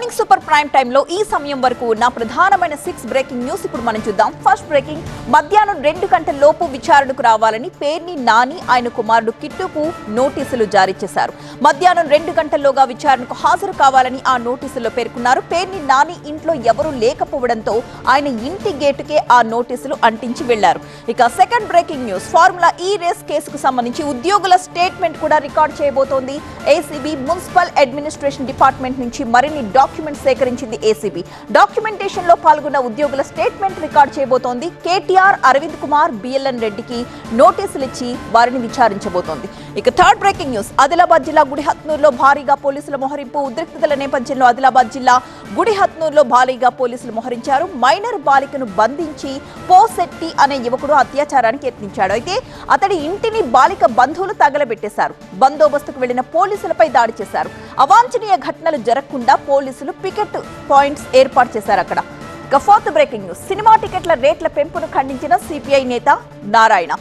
Morning super prime time లో ఈ సమయం వరకు ఉన్న ప్రధానమైన 6 బ్రేకింగ్ న్యూస్ ఇప్పుడు మనం చూద్దాం. ఫస్ట్ బ్రేకింగ్, మధ్యాహ్నం 2 గంటల లోపు విచారణకు రావాలని పేర్ని నాని ఆయన కుమారుడు కిట్టుకు నోటీసులు జారీ చేశారు. మధ్యాహ్నం 2 గంటల్లోగా విచారణకు హాజరు కావాలని ఆ నోటీసుల్లో పేర్కొన్నారు. పేర్ని నాని ఇంట్లో ఎవరూ లేకపోవడంతో ఆయన ఇంటి గేటుకే ఆ నోటీసులు అంటించి వెళ్లారు. ఇక సెకండ్ బ్రేకింగ్ న్యూస్, ఫార్ములా ఈ రేస్ కేసుకు సంబంధించి ఉద్యోగుల స్టేట్మెంట్ కూడా రికార్డ్ చేయబోతోంది ఏసీబీ. మున్సిపల్ అడ్మినిస్ట్రేషన్ డిపార్ట్మెంట్ నుంచి మరిన్ని డాక్యుమెంట్స్ సేకరించింది ఏసీబీ. డాక్యుమెంటేషన్ లో పాల్గొన్న ఉద్యోగుల స్టేట్మెంట్ రికార్డ్ చేయబోతోంది. కేటీఆర్, అరవింద్ కుమార్, బిఎల్ఎన్ రెడ్డికి నోటీసులు ఇచ్చి వారిని విచారించబోతోంది. ఇక థర్డ్ బ్రేకింగ్ న్యూస్, ఆదిలాబాద్ జిల్లా గుడిహత్నూరులో భారీగా పోలీసుల మోహరింపు. ఉద్రిక్తతల నేపథ్యంలో ఆదిలాబాద్ జిల్లా గుడిహత్నూరులో భారీగా పోలీసులు మోహరించారు. మైనర్ బాలికను బంధించి పోసెట్టి అనే యువకుడు అత్యాచారానికి యత్నించాడు. అయితే అతడి ఇంటిని బాలిక బంధువులు తగలబెట్టేశారు. బందోబస్తుకు వెళ్లిన పోలీసులపై దాడి చేశారు. అవాంఛనీయ ఘటనలు జరగకుండా పోలీసులు పికెట్ పాయింట్స్ ఏర్పాటు చేశారు అక్కడ. ఇక ఫోర్త్ బ్రేకింగ్ న్యూస్, సినిమా టికెట్ల రేట్ల పెంపును ఖండించిన సిపిఐ నేత నారాయణ.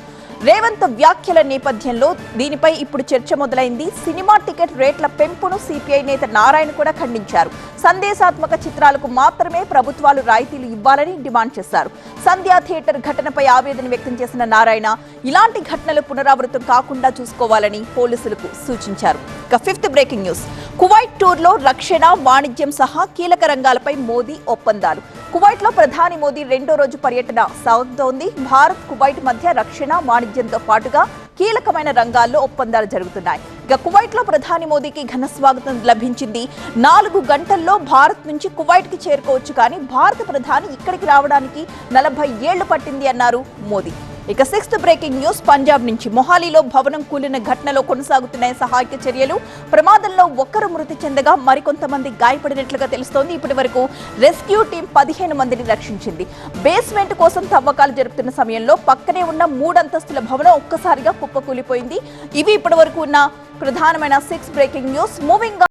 రేవంత్ వ్యాఖ్యల నేపథ్యంలో దీనిపై ఇప్పుడు చర్చ మొదలైంది. సినిమా టికెట్ రేట్ల పెంపును సిపిఐ నేత నారాయణ కూడా ఖండించారు. సందేశాత్మక చిత్రాలకు మాత్రమే ప్రభుత్వాలు రాయితీలు ఇవ్వాలని డిమాండ్ చేశారు. సంధ్యా థియేటర్ ఘటనపై ఆవేదన వ్యక్తం చేసిన నారాయణ ఇలాంటి ఘటనలు పునరావృతం కాకుండా చూసుకోవాలని పోలీసులకు సూచించారు. ఇక ఫిఫ్త్ బ్రేకింగ్ న్యూస్, కువైట్ టూర్లో రక్షణ, వాణిజ్యం సహా కీలక రంగాలపై మోదీ ఒప్పందాలు. కువైట్ లో ప్రధాని మోదీ 2వ రోజు పర్యటన సాగుతోంది. భారత్, కువైట్ మధ్య రక్షణ, వాణిజ్యంతో పాటుగా కీలకమైన రంగాల్లో ఒప్పందాలు జరుగుతున్నాయి. ఇక కువైట్ లో ప్రధాని మోదీకి ఘన స్వాగతం లభించింది. 4 గంటల్లో భారత్ నుంచి కువైట్ కి చేరుకోవచ్చు, కానీ భారత ప్రధాని ఇక్కడికి రావడానికి 40 ఏళ్లు పట్టింది అన్నారు మోదీ. ఇక సిక్స్త్ బ్రేకింగ్ న్యూస్, పంజాబ్ నుంచి మొహాలీలో భవనం కూలిన ఘటనలో కొనసాగుతున్నాయి సహాయక చర్యలు. ప్రమాదంలో ఒక్కరు మృతి చెందగా మరికొంతమంది గాయపడినట్లుగా తెలుస్తోంది. ఇప్పటి వరకు రెస్క్యూ టీం 15 మందిని రక్షించింది. బేస్మెంట్ కోసం తవ్వకాలు జరుపుతున్న సమయంలో పక్కనే ఉన్న 3 అంతస్తుల భవనం ఒక్కసారిగా కుప్పకూలిపోయింది. ఇవి ఇప్పటి వరకు ఉన్న ప్రధానమైన 6 బ్రేకింగ్ న్యూస్. మూవింగ్